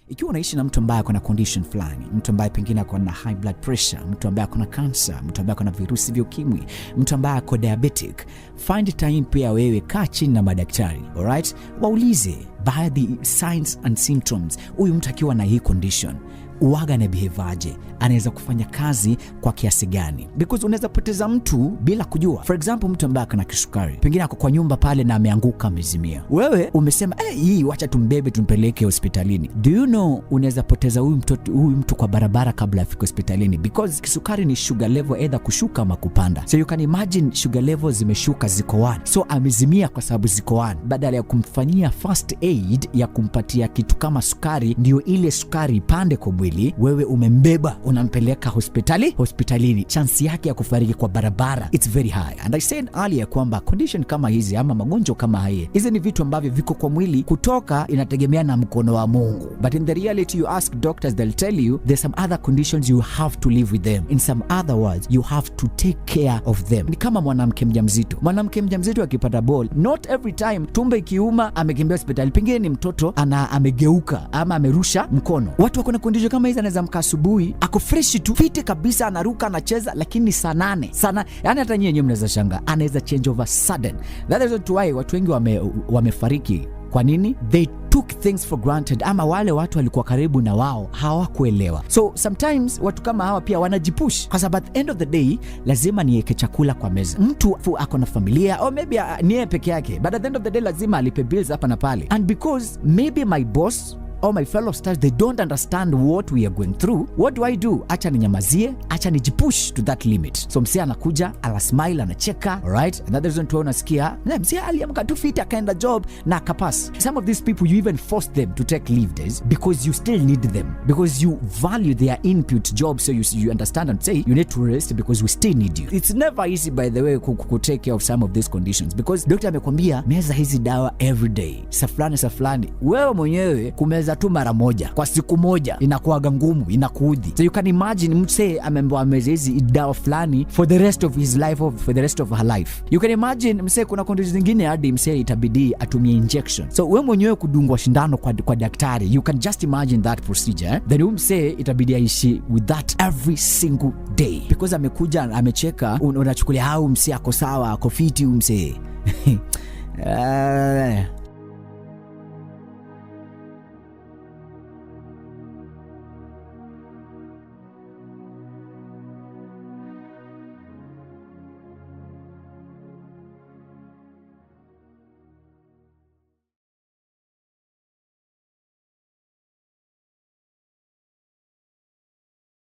Ikiwa unaishi na mtu ambaye kuna condition fulani, mtu ambaye pengine ako na high blood pressure, mtu ambaye ako na cancer, mtu ambaye ako na virusi vya ukimwi, mtu ambaye ako diabetic, find time pia wewe kaa chini na madaktari, alright? Waulize baadhi signs and symptoms. Huyu mtu akiwa na hii condition uwaga na behave aje, anaweza kufanya kazi kwa kiasi gani, because unaweza poteza mtu bila kujua. For example, mtu ambaye ana kisukari, pengine ako kwa nyumba pale na ameanguka amezimia, wewe umesema hii wacha tumbebe tumpeleke hospitalini. Do you know unaweza poteza huyu mtu kwa barabara kabla afike hospitalini, because kisukari ni sugar level either kushuka ama kupanda. So you can imagine sugar level zimeshuka, ziko 1, so amezimia kwa sababu ziko 1. Badala ya kumfanyia first aid ya kumpatia kitu kama sukari ndio ile sukari ipande kwa mwili, wewe umembeba unampeleka hospitalini, chance yake ya kufariki kwa barabara it's very high. And I said earlier kwamba condition kama hizi ama magonjwa kama haya, hizi ni vitu ambavyo viko kwa mwili, kutoka inategemea na mkono wa Mungu. But in the reality, you ask doctors, they'll tell you there's some other conditions you have to live with them. In some other words, you have to take care of them. Ni kama mwanamke mjamzito akipata ball, not every time tumbo ikiuma amekimbia hospitali, pengine ni mtoto amegeuka ama amerusha mkono. Watu wako na condition kama hizi, anaweza mka asubuhi ako fresh tu fiti kabisa, anaruka anacheza, lakini saa 8 sana, yani hata nyinyi mnaweza shanga, anaweza change over sudden. That is why watu wengi wamefariki. Kwa nini? They took things for granted, ama wale watu walikuwa karibu na wao hawakuelewa. So sometimes watu kama hawa pia wanajipush, kwa sababu at the end of the day lazima niweke chakula kwa meza. Mtu ako na familia, or maybe niye peke yake, but at the end of the day lazima alipe bills hapa na pale. And because maybe my boss or my fellow stars, they don't understand what we are going through, what do? Acha ninyamazie, acha nijipush to that limit. So msee anakuja, ala smile, anacheka, alright? And that is when unasikia msee aliamka tu fit akaenda job na akapass. Some of these people, you even force them to take leave days because you still need them, because you value their input job. So you understand and say you need to rest because we still need you. It's never easy, by the way, to take care of some of these conditions, because doctor amekwambia meza hizi dawa every day, saflani. Wewe mwenyewe kumeza tu mara moja kwa siku moja inakuaga ngumu, inakuudhi. So you can imagine mse amemba ameze hizi dawa fulani for the rest of his life, or for the rest of her life. You can imagine mse kuna conditions zingine hadi mse itabidi atumie injection. So wewe mwenyewe kudungwa shindano kwa daktari, you can just imagine that procedure, then mse itabidi aishi with that every single day, because amekuja amecheka, unachukulia mse ako sawa, ako fiti mse